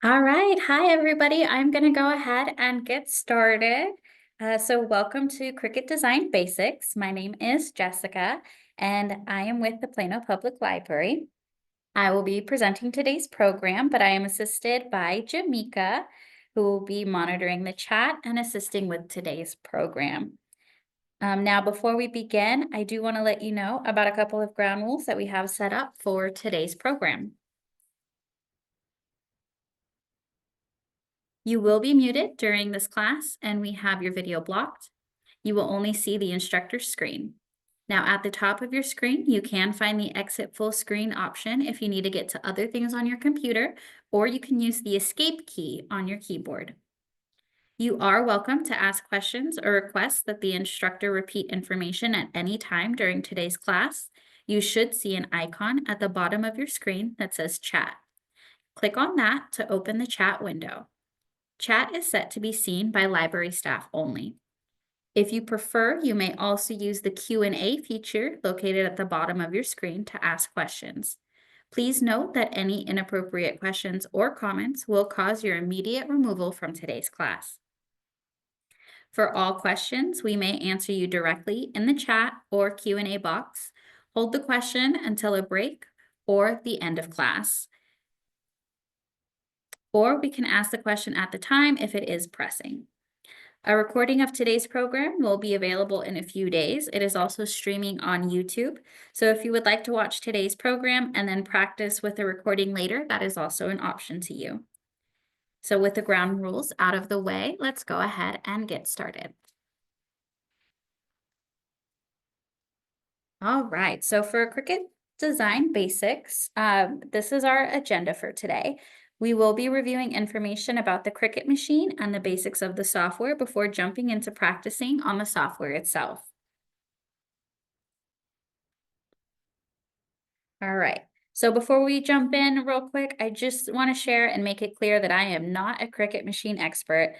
All right. Hi, everybody. I'm going to go ahead and get started. Welcome to Cricut Design Basics. My name is Jessica, and I am with the Plano Public Library. I will be presenting today's program, but I am assisted by Jamika, who will be monitoring the chat and assisting with today's program. Now, before we begin, I do want to let you know about a couple of ground rules that we have set up for today's program. You will be muted during this class, and we have your video blocked. You will only see the instructor's screen. Now, at the top of your screen, you can find the exit full screen option if you need to get to other things on your computer, or you can use the escape key on your keyboard. You are welcome to ask questions or request that the instructor repeat information at any time during today's class. You should see an icon at the bottom of your screen that says chat. Click on that to open the chat window. Chat is set to be seen by library staff only. If you prefer, you may also use the Q&A feature located at the bottom of your screen to ask questions. Please note that any inappropriate questions or comments will cause your immediate removal from today's class. For all questions, we may answer you directly in the chat or Q&A box. Hold the question until a break or the end of class. Or we can ask the question at the time if it is pressing. A recording of today's program will be available in a few days. It is also streaming on YouTube. So if you would like to watch today's program and then practice with a recording later, that is also an option to you. So with the ground rules out of the way, let's go ahead and get started. All right, so for Cricut Design Basics, this is our agenda for today. We will be reviewing information about the Cricut machine and the basics of the software before jumping into practicing on the software itself. All right, so before we jump in real quick, I just want to share and make it clear that I am not a Cricut machine expert.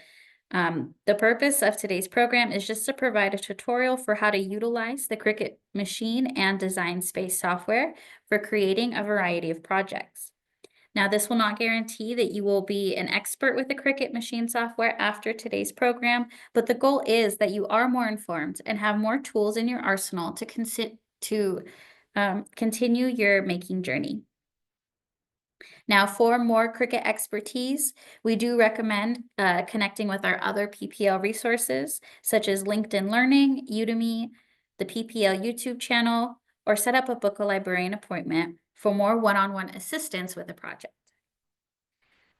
The purpose of today's program is just to provide a tutorial for how to utilize the Cricut machine and Design Space software for creating a variety of projects. Now, this will not guarantee that you will be an expert with the Cricut machine software after today's program, but the goal is that you are more informed and have more tools in your arsenal to continue your making journey. Now, for more Cricut expertise, we do recommend connecting with our other PPL resources, such as LinkedIn Learning, Udemy, the PPL YouTube channel, or set up a book a librarian appointment for more one-on-one assistance with a project.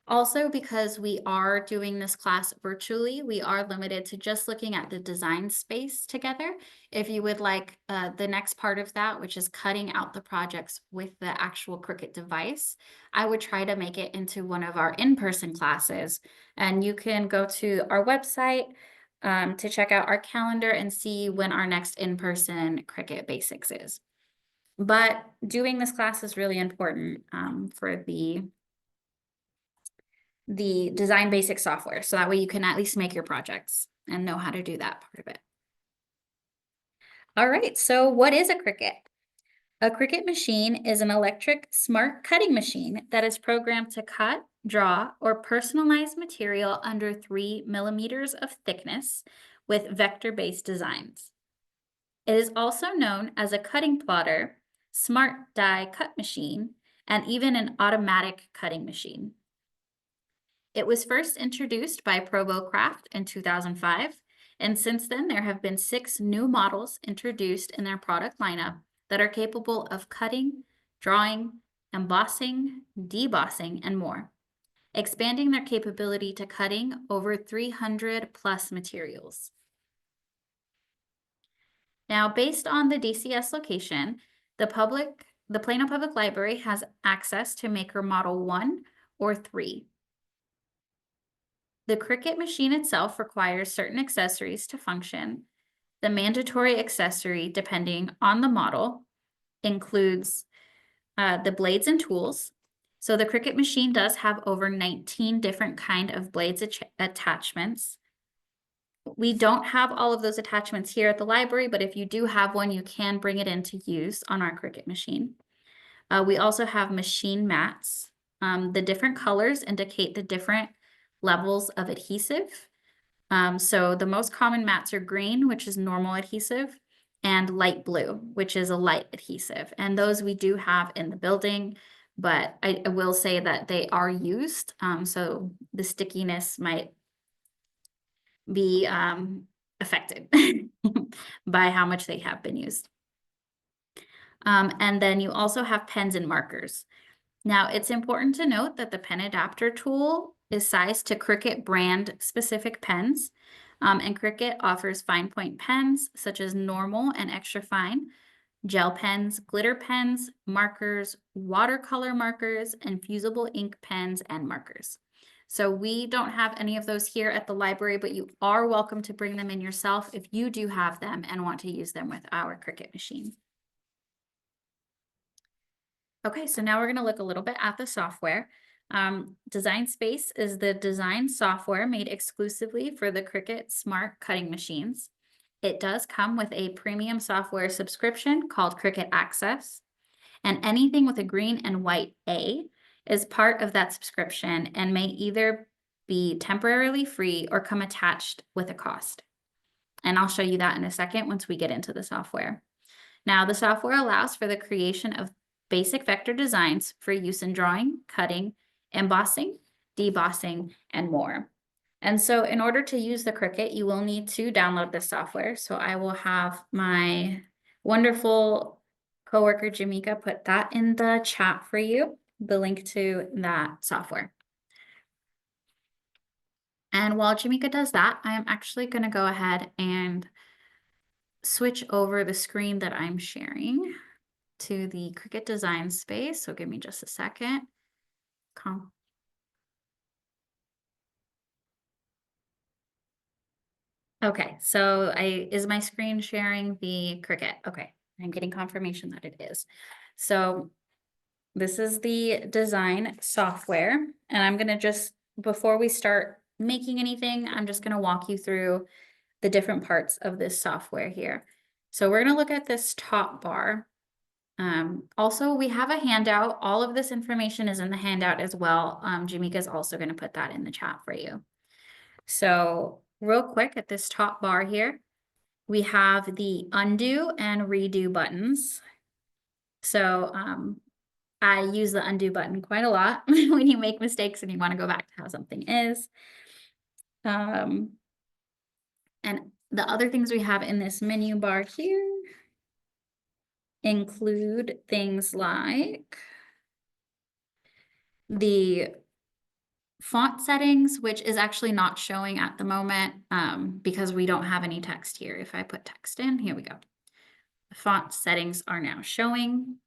Also, because we are doing this class virtually, we are limited to just looking at the design space together. If you would like the next part of that, which is cutting out the projects with the actual Cricut device, I would try to make it into one of our in-person classes. And you can go to our website to check out our calendar and see when our next in-person Cricut Basics is. But doing this class is really important for the Design Basic software, so that way you can at least make your projects and know how to do that part of it. All right, so what is a Cricut? A Cricut machine is an electric smart cutting machine that is programmed to cut, draw, or personalize material under 3 millimeters of thickness with vector-based designs. It is also known as a cutting plotter, smart die cut machine, and even an automatic cutting machine. It was first introduced by Craft in 2005, and since then there have been 6 new models introduced in their product lineup that are capable of cutting, drawing, embossing, debossing, and more, expanding their capability to cutting over 300 plus materials. Now, based on the DCS location, the Plano Public Library has access to Maker Model 1 or 3. The Cricut machine itself requires certain accessories to function. The mandatory accessory, depending on the model, includes the blades and tools. So the Cricut machine does have over 19 different kind of blades attachments. We don't have all of those attachments here at the library, but if you do have one, you can bring it into use on our Cricut machine. We also have machine mats, The different colors indicate the different levels of adhesive. So the most common mats are green, which is normal adhesive, and light blue, which is a light adhesive. And those we do have in the building, but I will say that they are used. So the stickiness might be affected by how much they have been used. And then you also have pens and markers. Now, it's important to note that the pen adapter tool is sized to Cricut brand specific pens. And Cricut offers fine point pens such as normal and extra fine, gel pens, glitter pens, markers, watercolor markers, and fusible ink pens and markers. So we don't have any of those here at the library, but you are welcome to bring them in yourself if you do have them and want to use them with our Cricut machine. Okay, so now we're going to look a little bit at the software. Design Space is the design software made exclusively for the Cricut Smart Cutting Machines. It does come with a premium software subscription called Cricut Access, and anything with a green and white A is part of that subscription and may either be temporarily free or come attached with a cost. And I'll show you that in a second once we get into the software. Now, the software allows for the creation of basic vector designs for use in drawing, cutting, embossing, debossing, and more. And so in order to use the Cricut, you will need to download this software. So I will have my wonderful coworker, Jamika, put that in the chat for you, the link to that software. And while Jamika does that, I am actually going to go ahead and switch over the screen that I'm sharing to the Cricut Design Space. So give me just a second. Okay, so is my screen sharing the Cricut? Okay, I'm getting confirmation that it is. So this is the design software, and I'm gonna just, before we start making anything, I'm just gonna walk you through the different parts of this software here. So we're gonna look at this top bar. Also, we have a handout. All of this information is in the handout as well. Jamika is also gonna put that in the chat for you. So real quick at this top bar here, we have the undo and redo buttons. So I use the undo button quite a lot when you make mistakes and you want to go back to how something is. And the other things we have in this menu bar here include things like the font settings, which is actually not showing at the moment because we don't have any text here. If I put text in, here we go. The font settings are now showing.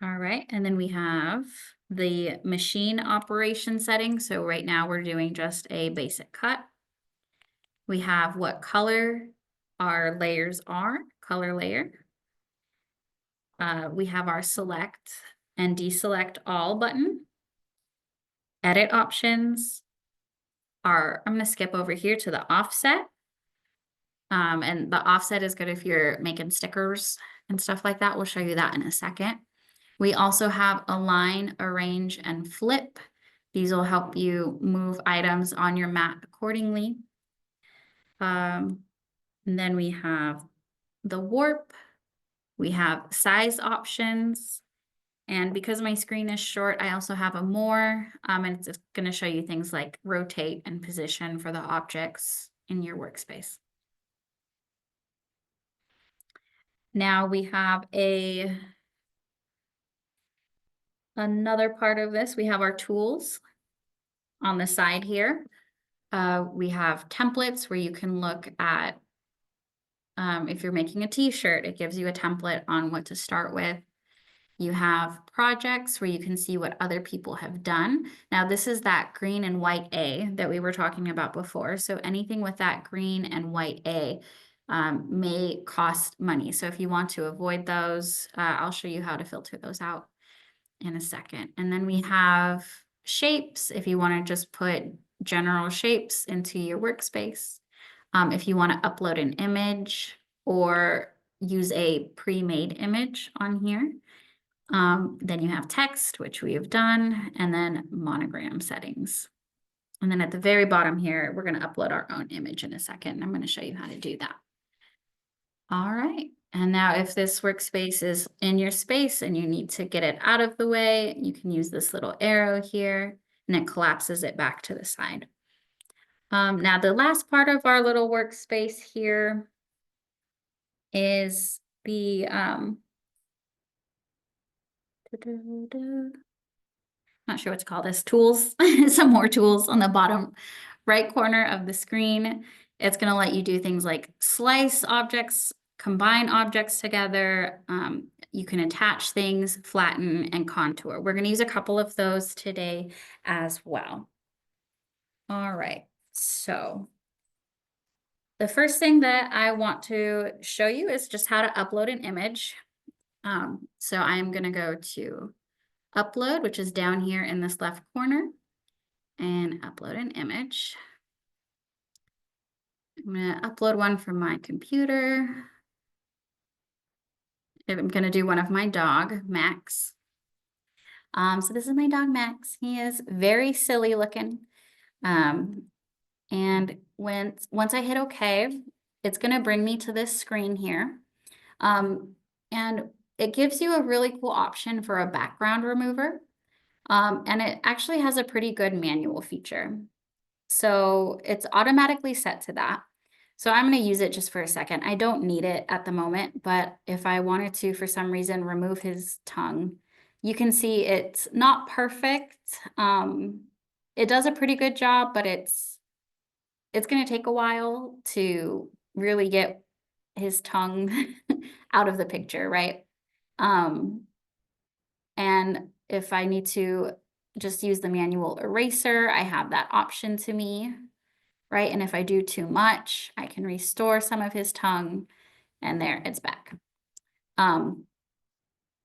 All right, and then we have the machine operation settings. So right now we're doing just a basic cut. We have what color our layers are, color layer. We have our select and deselect all button. Edit options are, I'm going to skip over here to the offset. And the offset is good if you're making stickers and stuff like that. We'll show you that in a second. We also have align, arrange, and flip. These will help you move items on your mat accordingly. And then we have the warp. We have size options. And because my screen is short, I also have a more, and it's just going to show you things like rotate and position for the objects in your workspace. Now we have another part of this. We have our tools on the side here. We have templates where you can look at, if you're making a t-shirt, it gives you a template on what to start with. You have projects where you can see what other people have done. Now this is that green and white A that we were talking about before. So anything with that green and white A may cost money. So if you want to avoid those, I'll show you how to filter those out in a second. And then we have shapes if you want to just put general shapes into your workspace. If you want to upload an image or use a pre-made image on here. Then you have text, which we have done, and then monogram settings. And then at the very bottom here, we're going to upload our own image in a second. I'm going to show you how to do that. All right. And now if this workspace is in your space and you need to get it out of the way, you can use this little arrow here and it collapses it back to the side. Now the last part of our little workspace here is the not sure what to call this, tools, some more tools on the bottom right corner of the screen. It's going to let you do things like slice objects, combine objects together. You can attach things, flatten, and contour. We're going to use a couple of those today as well. All right, so the first thing that I want to show you is just how to upload an image. So I'm going to go to upload, which is down here in this left corner, and upload an image. I'm going to upload one from my computer. I'm going to do one of my dog, Max. So this is my dog, Max. He is very silly looking. And once I hit OK, it's going to bring me to this screen here. And it gives you a really cool option for a background remover. And it actually has a pretty good manual feature. So it's automatically set to that. So I'm going to use it just for a second. I don't need it at the moment, but if I wanted to, for some reason, remove his tongue, you can see it's not perfect. It does a pretty good job, but it's going to take a while to really get his tongue out of the picture, right? And if I need to just use the manual eraser, I have that option to me, right? And if I do too much, I can restore some of his tongue, and there, it's back.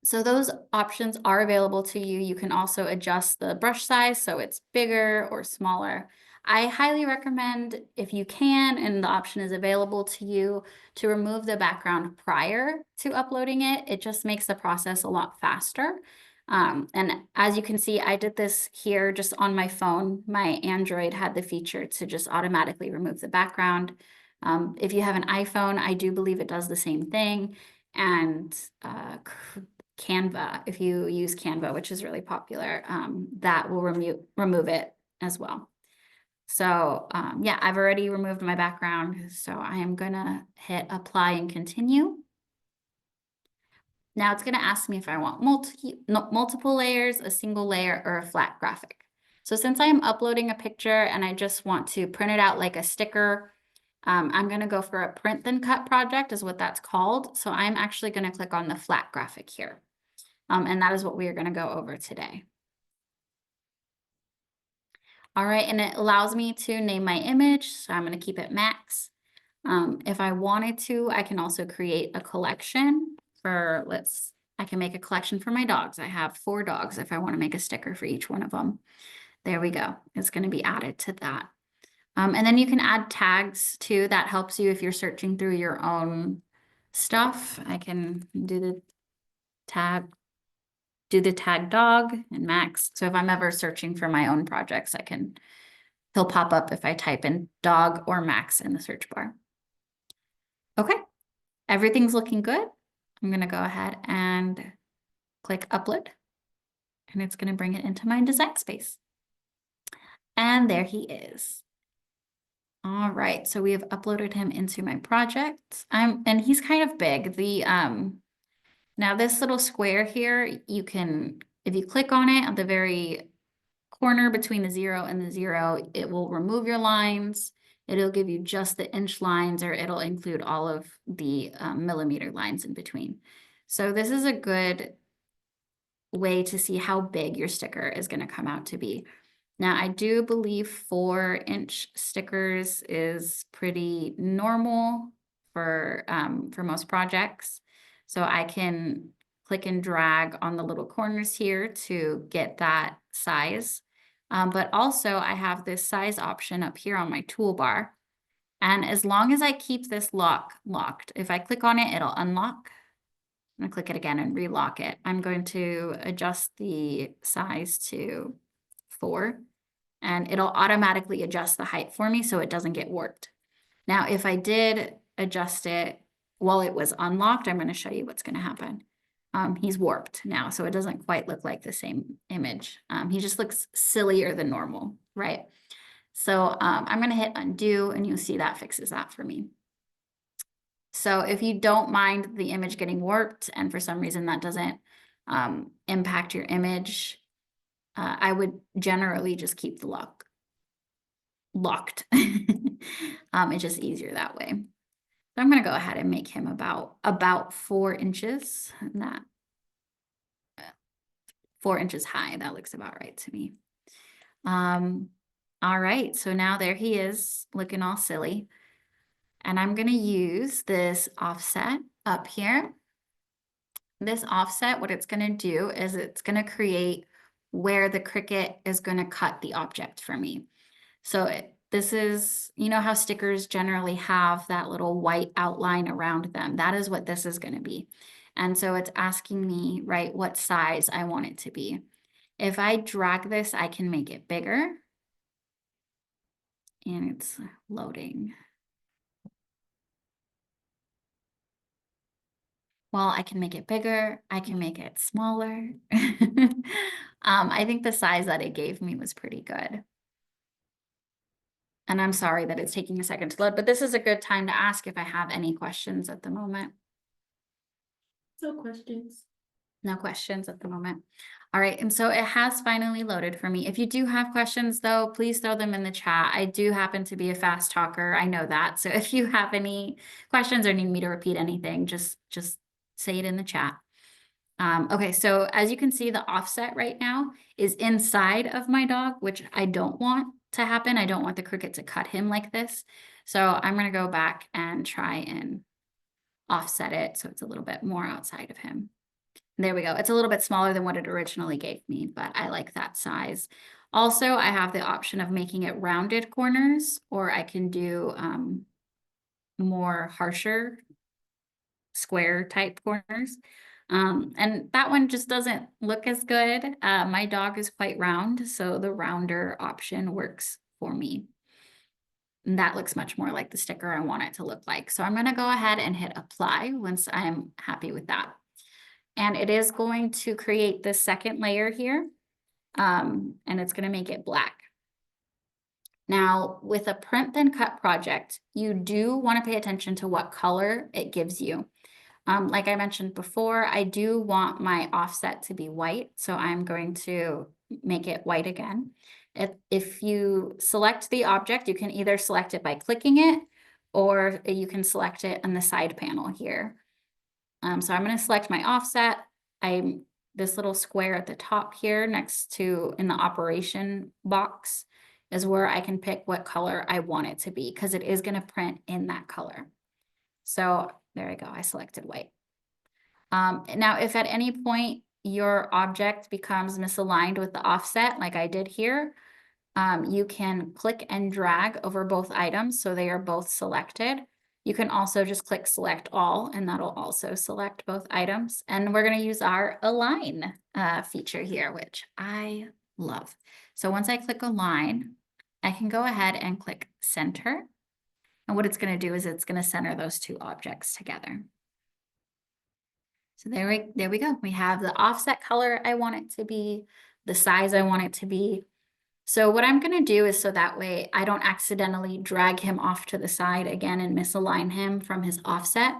So those options are available to you. You can also adjust the brush size so it's bigger or smaller. I highly recommend, if you can, and the option is available to you, to remove the background prior to uploading it. It just makes the process a lot faster. And as you can see, I did this here just on my phone. My Android had the feature to just automatically remove the background. If you have an iPhone, I do believe it does the same thing. And Canva, if you use Canva, which is really popular, that will remove it as well. So yeah, I've already removed my background, so I am gonna hit apply and continue. Now it's gonna ask me if I want multiple layers, a single layer, or a flat graphic. So since I'm uploading a picture and I just want to print it out like a sticker, I'm gonna go for a print then cut project is what that's called. So I'm actually gonna click on the flat graphic here. And that is what we are gonna go over today. All right, and it allows me to name my image, so I'm going to keep it Max. If I wanted to, I can also create a collection for, I can make a collection for my dogs. I have 4 dogs if I want to make a sticker for each one of them. There we go. It's going to be added to that. And then you can add tags too. That helps you if you're searching through your own stuff. I can do the tag dog and Max. So if I'm ever searching for my own projects, he'll pop up if I type in dog or Max in the search bar. Okay, everything's looking good. I'm gonna go ahead and click upload, and it's gonna bring it into my design space. And there he is. All right, so we have uploaded him into my project. And he's kind of big. Now this little square here, you can, if you click on it at the very corner between the 0 and the 0, it will remove your lines. It'll give you just the inch lines, or it'll include all of the millimeter lines in between. So this is a good way to see how big your sticker is going to come out to be. Now, I do believe 4-inch stickers is pretty normal for most projects. So I can click and drag on the little corners here to get that size. But also I have this size option up here on my toolbar. And as long as I keep this locked, if I click on it, it'll unlock. I'm gonna click it again and relock it. I'm going to adjust the size to 4, and it'll automatically adjust the height for me so it doesn't get warped. Now, if I did adjust it while it was unlocked, I'm gonna show you what's gonna happen. He's warped now, so it doesn't quite look like the same image. He just looks sillier than normal, right? So I'm gonna hit undo, and you'll see that fixes that for me. So if you don't mind the image getting warped, and for some reason that doesn't impact your image, I would generally just keep the locked. It's just easier that way. So I'm gonna go ahead and make him about 4 inches, and that 4 inches high. That looks about right to me. All right, so now there he is, looking all silly. And I'm gonna use this offset up here. This offset, what it's gonna do is it's gonna create where the Cricut is gonna cut the object for me. So this is, you know how stickers generally have that little white outline around them? That is what this is gonna be. And so it's asking me, right, what size I want it to be. If I drag this, I can make it bigger. And it's loading. Well, I can make it bigger, I can make it smaller. I think the size that it gave me was pretty good. And I'm sorry that it's taking a second to load, but this is a good time to ask if I have any questions at the moment. No questions. No questions at the moment. All right, and so it has finally loaded for me. If you do have questions though, please throw them in the chat. I do happen to be a fast talker, I know that. So if you have any questions or need me to repeat anything, just say it in the chat. Okay, so as you can see, the offset right now is inside of my dog, which I don't want to happen. I don't want the Cricut to cut him like this. So I'm gonna go back and try and offset it so it's a little bit more outside of him. There we go. It's a little bit smaller than what it originally gave me, but I like that size. Also, I have the option of making it rounded corners, or I can do more harsher square type corners. And that one just doesn't look as good. My dog is quite round, so the rounder option works for me. And that looks much more like the sticker I want it to look like. So I'm gonna go ahead and hit apply once I'm happy with that. And it is going to create the second layer here, and it's gonna make it black. Now, with a print then cut project, you do wanna pay attention to what color it gives you. Like I mentioned before, I do want my offset to be white, so I'm going to make it white again. If you select the object, you can either select it by clicking it, or you can select it on the side panel here. So I'm going to select my offset. This little square at the top here next to in the operation box is where I can pick what color I want it to be, because it is going to print in that color. So there I go, I selected white. Now, if at any point your object becomes misaligned with the offset, like I did here, you can click and drag over both items so they are both selected. You can also just click select all, and that'll also select both items. And we're going to use our align feature here, which I love. So once I click align, I can go ahead and click center. And what it's going to do is it's going to center those two objects together. So there we go. We have the offset color I want it to be, the size I want it to be. So what I'm going to do is so that way I don't accidentally drag him off to the side again and misalign him from his offset.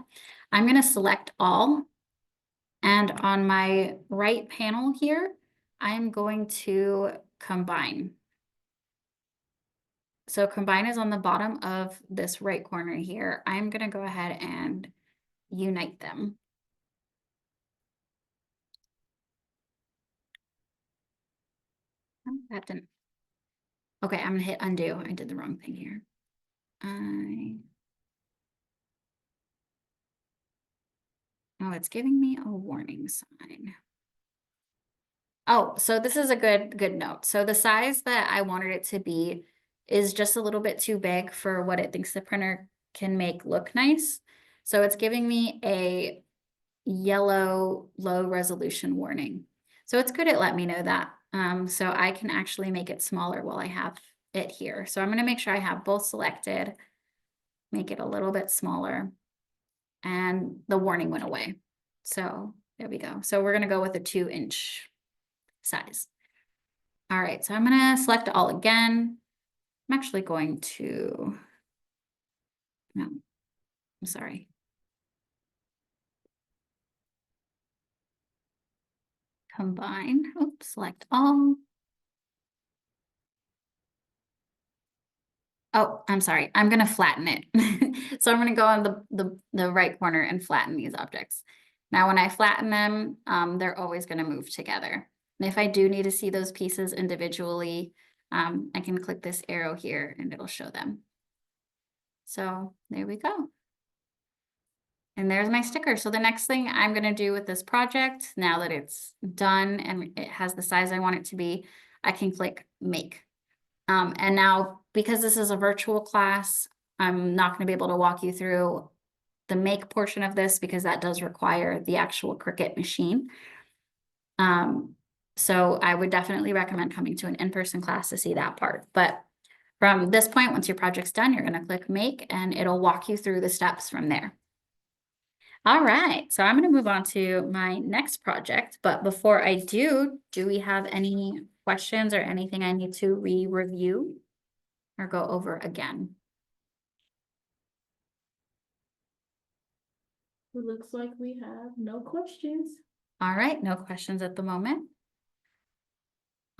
I'm going to select all. And on my right panel here, I'm going to combine. So combine is on the bottom of this right corner here. I'm going to go ahead and unite them. Oh, that didn't. Okay, I'm gonna hit undo. I did the wrong thing here. Oh, it's giving me a warning sign. Oh, so this is a good note. So the size that I wanted it to be is just a little bit too big for what it thinks the printer can make look nice. So it's giving me a yellow low resolution warning. So it's good at letting me know that. So I can actually make it smaller while I have it here. So I'm going to make sure I have both selected, make it a little bit smaller, and the warning went away. So there we go. So we're going to go with a 2-inch size. All right, so I'm going to select all again. I'm actually going to, no, I'm sorry. Combine, oops, select all. Oh, I'm sorry. I'm going to flatten it. So I'm going to go on the right corner and flatten these objects. Now, when I flatten them, they're always going to move together. And if I do need to see those pieces individually, I can click this arrow here and it'll show them. So there we go. And there's my sticker. So the next thing I'm going to do with this project, now that it's done and it has the size I want it to be, I can click Make. And now, because this is a virtual class, I'm not going to be able to walk you through the make portion of this because that does require the actual Cricut machine. So I would definitely recommend coming to an in-person class to see that part. But from this point, once your project's done, you're going to click Make and it'll walk you through the steps from there. All right, so I'm going to move on to my next project. But before I do we have any questions or anything I need to re-review or go over again? It looks like we have no questions. All right, no questions at the moment.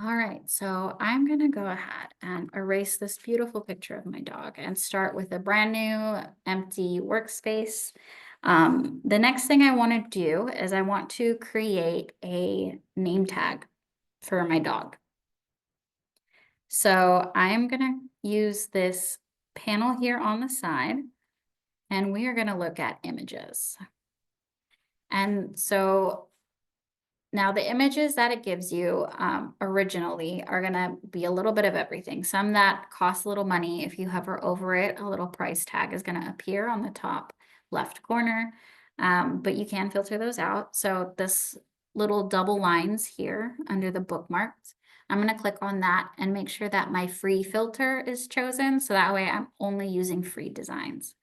All right, so I'm gonna go ahead and erase this beautiful picture of my dog and start with a brand new empty workspace. The next thing I want to do is I want to create a name tag for my dog. So I'm gonna use this panel here on the side, and we are gonna look at images. And so now the images that it gives you originally are gonna be a little bit of everything. Some that cost a little money. If you hover over it, a little price tag is gonna appear on the top left corner, but you can filter those out. So this little double lines here under the bookmarks, I'm gonna click on that and make sure that my free filter is chosen. So that way I'm only using free designs.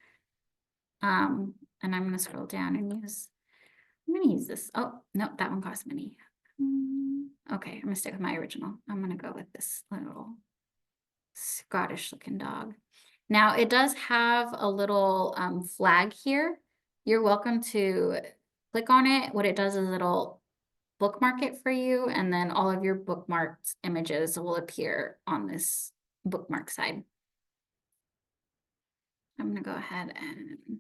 And I'm gonna scroll down and I'm gonna use this. Oh, no, that one cost money. Okay, I'm gonna stick with my original. I'm gonna go with this little Scottish looking dog. Now it does have a little flag here. You're welcome to click on it. What it does is it'll bookmark it for you, and then all of your bookmarked images will appear on this bookmark side. I'm gonna go ahead and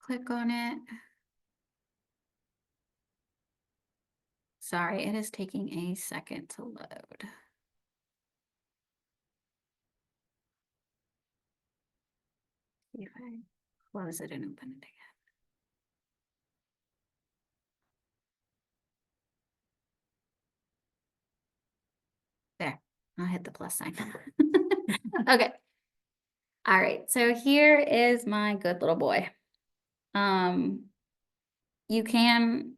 click on it. Sorry, it is taking a second to load. See if I close it and open it again. There, I'll hit the plus sign. Okay. All right, so here is my good little boy. You can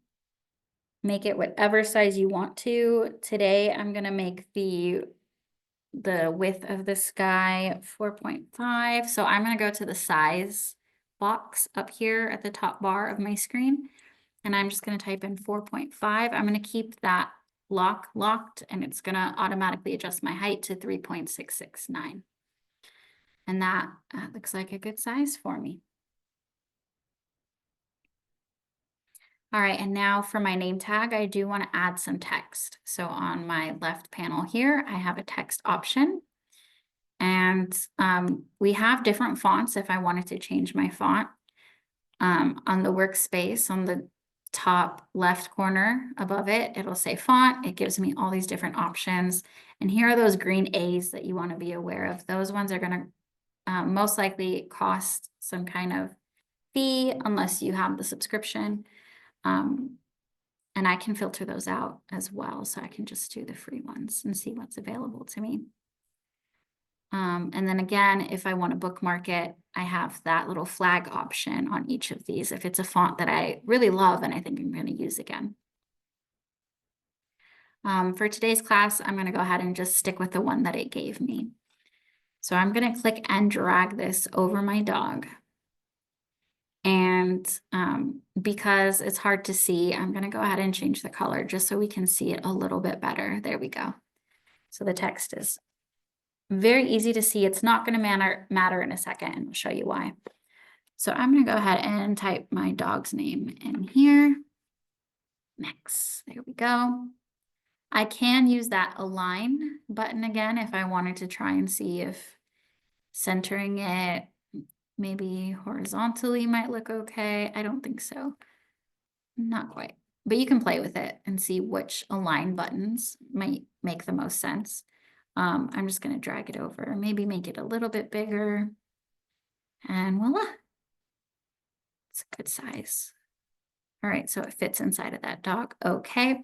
make it whatever size you want to. Today, I'm gonna make the width of this guy 4.5. So I'm gonna go to the size box up here at the top bar of my screen. And I'm just gonna type in 4.5. I'm gonna keep that locked, and it's gonna automatically adjust my height to 3.669. And that looks like a good size for me. All right, and now for my name tag, I do want to add some text. So on my left panel here, I have a text option. And we have different fonts if I wanted to change my font. On the workspace, on the top left corner above it, it'll say font. It gives me all these different options. And here are those green A's that you want to be aware of. Those ones are going to most likely cost some kind of fee unless you have the subscription. And I can filter those out as well. So I can just do the free ones and see what's available to me. And then again, if I want to bookmark it, I have that little flag option on each of these if it's a font that I really love and I think I'm going to use again. For today's class, I'm going to go ahead and just stick with the one that it gave me. So I'm going to click and drag this over my dog. And because it's hard to see, I'm going to go ahead and change the color just so we can see it a little bit better. There we go. So the text is very easy to see. It's not going to matter in a second, and I'll show you why. So I'm going to go ahead and type my dog's name in here. Max. There we go. I can use that align button again if I wanted to try and see if centering it maybe horizontally might look okay. I don't think so. Not quite. But you can play with it and see which align buttons might make the most sense. I'm just going to drag it over, maybe make it a little bit bigger. And voila. It's a good size. All right, so it fits inside of that dog. Okay.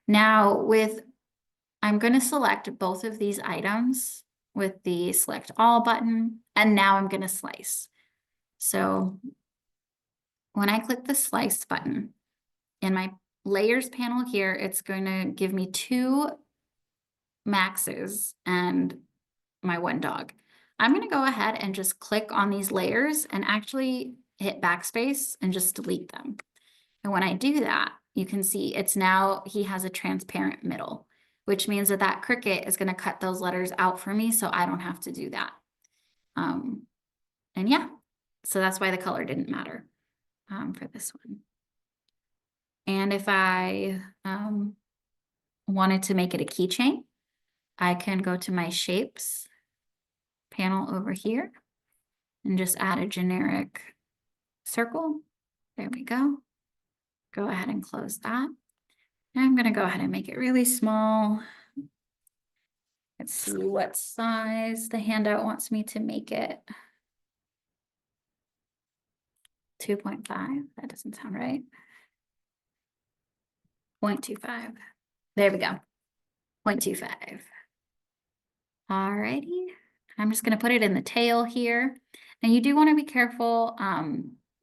Now I'm going to select both of these items with the select all button, and now I'm going to slice. So when I click the slice button in my layers panel here, it's going to give me 2 Maxes and my 1 dog. I'm going to go ahead and just click on these layers and actually hit backspace and just delete them. And when I do that, you can see he has a transparent middle, which means that Cricut is going to cut those letters out for me, so I don't have to do that. And yeah, so that's why the color didn't matter for this one. And if I wanted to make it a keychain, I can go to my shapes panel over here and just add a generic circle. There we go. Go ahead and close that. And I'm going to go ahead and make it really small. Let's see what size the handout wants me to make it. 2.5. That doesn't sound right. 0.25. There we go. 0.25. Alrighty. I'm just going to put it in the tail here. And you do want to be careful.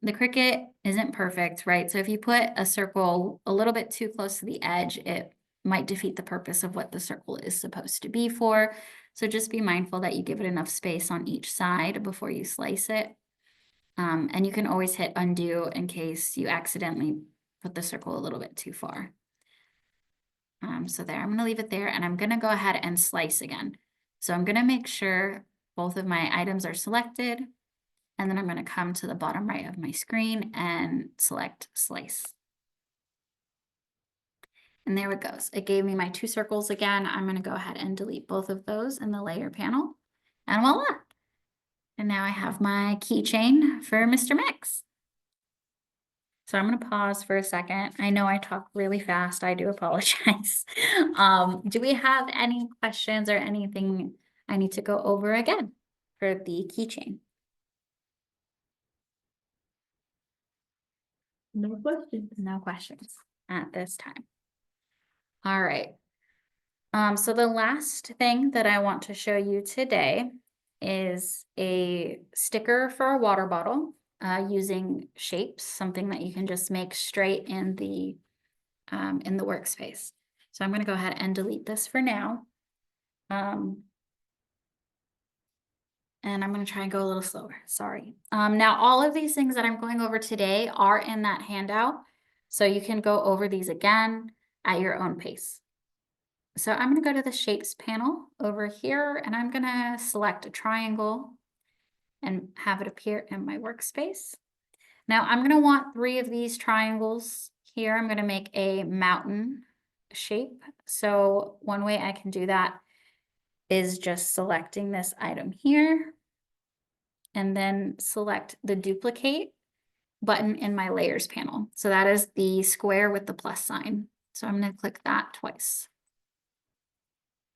The Cricut isn't perfect, right? So if you put a circle a little bit too close to the edge, it might defeat the purpose of what the circle is supposed to be for. So just be mindful that you give it enough space on each side before you slice it. And you can always hit undo in case you accidentally put the circle a little bit too far. So there, I'm going to leave it there, and I'm going to go ahead and slice again. So I'm going to make sure both of my items are selected, and then I'm going to come to the bottom right of my screen and select slice. And there it goes. It gave me my 2 circles again. I'm going to go ahead and delete both of those in the layer panel, and voila. And now I have my keychain for Mr. Mix. So I'm going to pause for a second. I know I talk really fast. I do apologize. Do we have any questions or anything I need to go over again for the keychain? No questions. No questions at this time. All right. So the last thing that I want to show you today is a sticker for a water bottle using shapes, something that you can just make straight in the workspace. So I'm going to go ahead and delete this for now. And I'm going to try and go a little slower. Sorry. Now, all of these things that I'm going over today are in that handout. So you can go over these again at your own pace. So I'm going to go to the shapes panel over here, and I'm going to select a triangle and have it appear in my workspace. Now I'm going to want 3 of these triangles here. I'm going to make a mountain shape. So one way I can do that is just selecting this item here and then select the duplicate button in my layers panel. So that is the square with the plus sign. So I'm going to click that twice.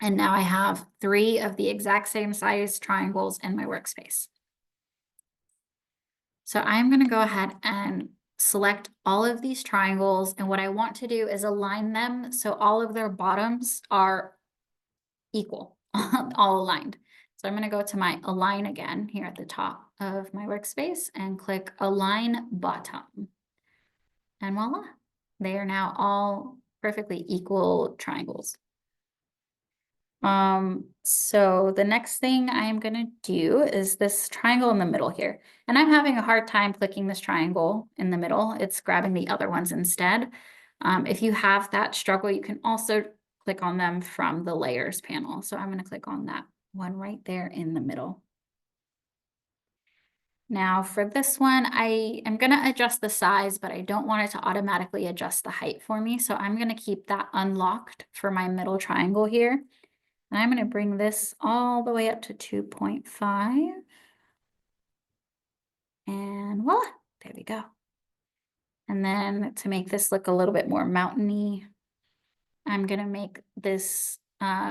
And now I have 3 of the exact same size triangles in my workspace. So I'm going to go ahead and select all of these triangles. And what I want to do is align them so all of their bottoms are equal, all aligned. So I'm going to go to my align again here at the top of my workspace and click align bottom. And voila, they are now all perfectly equal triangles. So the next thing I'm gonna do is this triangle in the middle here. And I'm having a hard time clicking this triangle in the middle. It's grabbing the other ones instead. If you have that struggle, you can also click on them from the layers panel. So I'm gonna click on that one right there in the middle. Now for this one, I am gonna adjust the size, but I don't want it to automatically adjust the height for me. So I'm gonna keep that unlocked for my middle triangle here. And I'm going to bring this all the way up to 2.5. And voila, there we go. And then to make this look a little bit more mountainy, I'm going to make this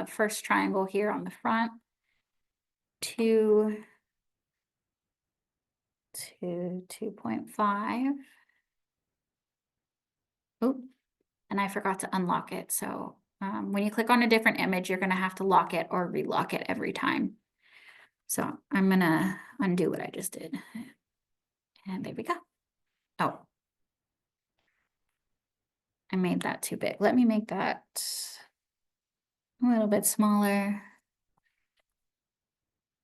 first triangle here on the front 2 to 2.5. Oh, and I forgot to unlock it. So when you click on a different image, you're going to have to lock it or relock it every time. So I'm going to undo what I just did. And there we go. Oh, I made that too big. Let me make that a little bit smaller.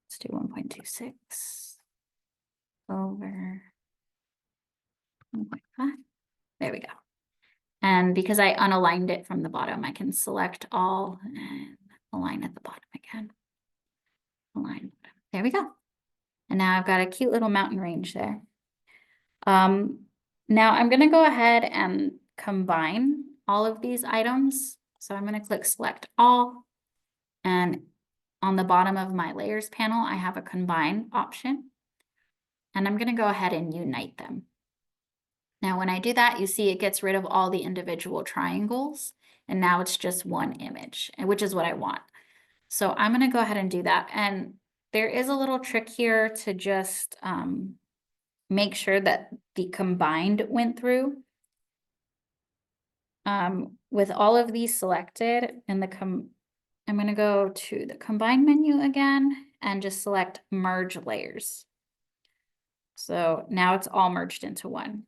Let's do 1.26 over 1.5. There we go. And because I unaligned it from the bottom, I can select all and align at the bottom again. Align. There we go. And now I've got a cute little mountain range there. Now I'm going to go ahead and combine all of these items. So I'm going to click select all, and on the bottom of my layers panel, I have a combine option, and I'm going to go ahead and unite them. Now, when I do that, you see it gets rid of all the individual triangles, and now it's just one image, which is what I want. So I'm going to go ahead and do that. And there is a little trick here to just make sure that the combined went through. With all of these selected, and I'm going to go to the combine menu again and just select merge layers. So now it's all merged into one.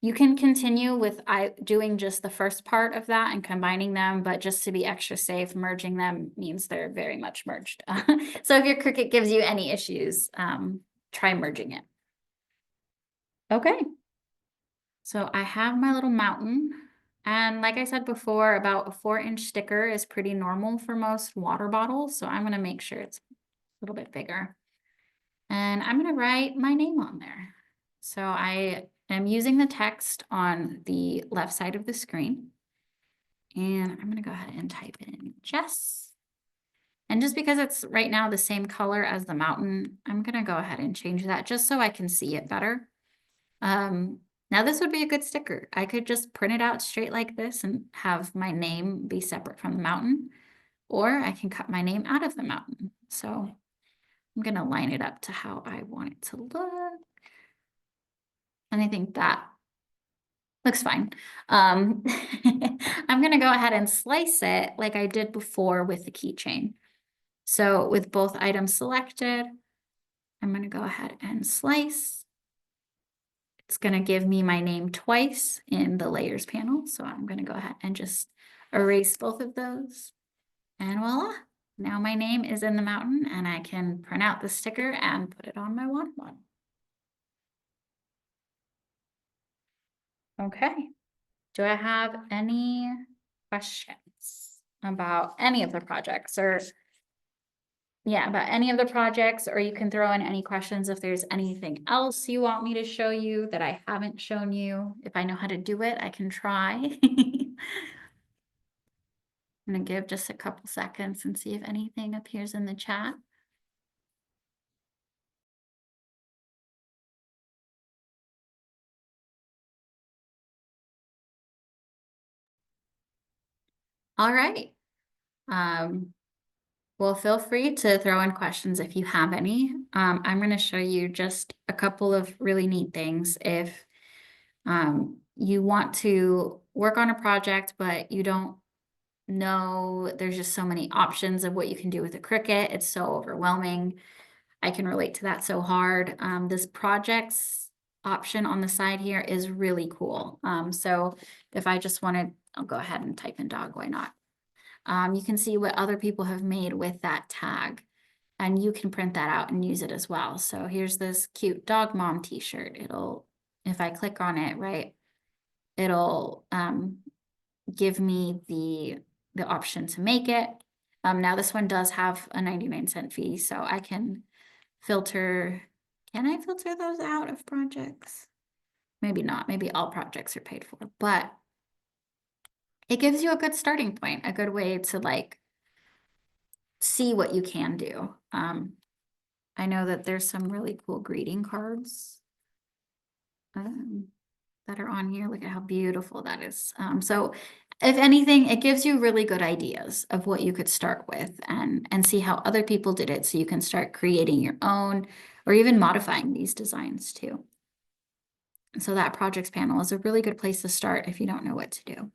You can continue with doing just the first part of that and combining them, but just to be extra safe, merging them means they're very much merged. So if your Cricut gives you any issues, try merging it. Okay. So I have my little mountain. And like I said before, about a 4-inch sticker is pretty normal for most water bottles. So I'm going to make sure it's a little bit bigger. And I'm going to write my name on there. So I am using the text on the left side of the screen. And I'm going to go ahead and type in Jess. And just because it's right now the same color as the mountain, I'm going to go ahead and change that just so I can see it better. Now this would be a good sticker. I could just print it out straight like this and have my name be separate from the mountain, or I can cut my name out of the mountain. So I'm going to line it up to how I want it to look. And I think that looks fine. I'm going to go ahead and slice it like I did before with the keychain. So with both items selected, I'm going to go ahead and slice. It's going to give me my name twice in the layers panel. So I'm going to go ahead and just erase both of those. And voila, now my name is in the mountain, and I can print out the sticker and put it on my water bottle. Okay. Do I have any questions about any of the projects, or about any of the projects, or you can throw in any questions if there's anything else you want me to show you that I haven't shown you. If I know how to do it, I can try. I'm gonna give just a couple seconds and see if anything appears in the chat. All right. Well, feel free to throw in questions if you have any. I'm going to show you just a couple of really neat things. If you want to work on a project, but you don't know there's just so many options of what you can do with a Cricut. It's so overwhelming. I can relate to that so hard. This projects option on the side here is really cool. So if I just wanted, I'll go ahead and type in dog, why not? You can see what other people have made with that tag, and you can print that out and use it as well. So here's this cute dog mom t-shirt. It'll, if I click on it, right, it'll give me the option to make it. Now this one does have a 99-cent fee, so I can filter. Can I filter those out of projects? Maybe not. Maybe all projects are paid for, but it gives you a good starting point, a good way to like see what you can do. I know that there's some really cool greeting cards that are on here. Look at how beautiful that is. So if anything, it gives you really good ideas of what you could start with and see how other people did it, so you can start creating your own or even modifying these designs too. So that projects panel is a really good place to start if you don't know what to do.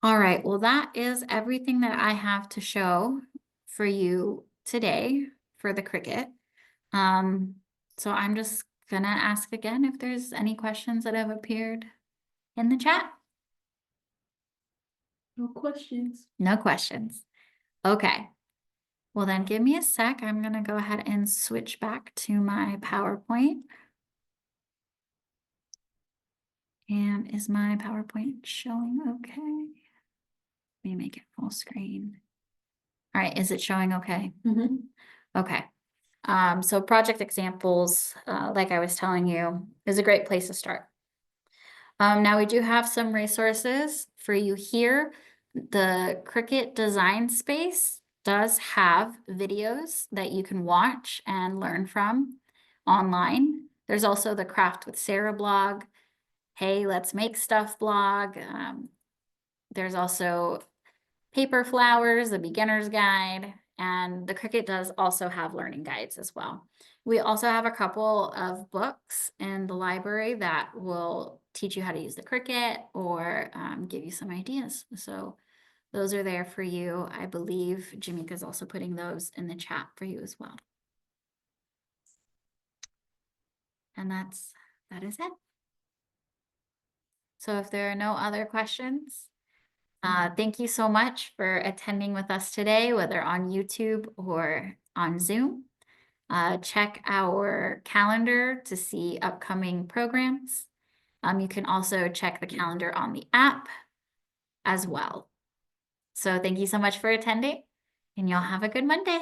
All right, well, that is everything that I have to show for you today for the Cricut. So I'm just gonna ask again if there's any questions that have appeared in the chat. No questions. No questions. Okay. Well, then give me a sec. I'm gonna go ahead and switch back to my PowerPoint. And is my PowerPoint showing okay? Let me make it full screen. All right, is it showing okay? Okay. So project examples, like I was telling you, is a great place to start. Now we do have some resources for you here. The Cricut Design Space does have videos that you can watch and learn from online. There's also the Craft with Sarah blog, Hey, Let's Make Stuff blog. There's also Paper Flowers, the beginner's guide, and the Cricut does also have learning guides as well. We also have a couple of books in the library that will teach you how to use the Cricut or give you some ideas. So those are there for you. I believe Jamaica's also putting those in the chat for you as well. And that is it. So if there are no other questions, thank you so much for attending with us today, whether on YouTube or on Zoom. Check our calendar to see upcoming programs. You can also check the calendar on the app as well. So thank you so much for attending, and y'all have a good Monday.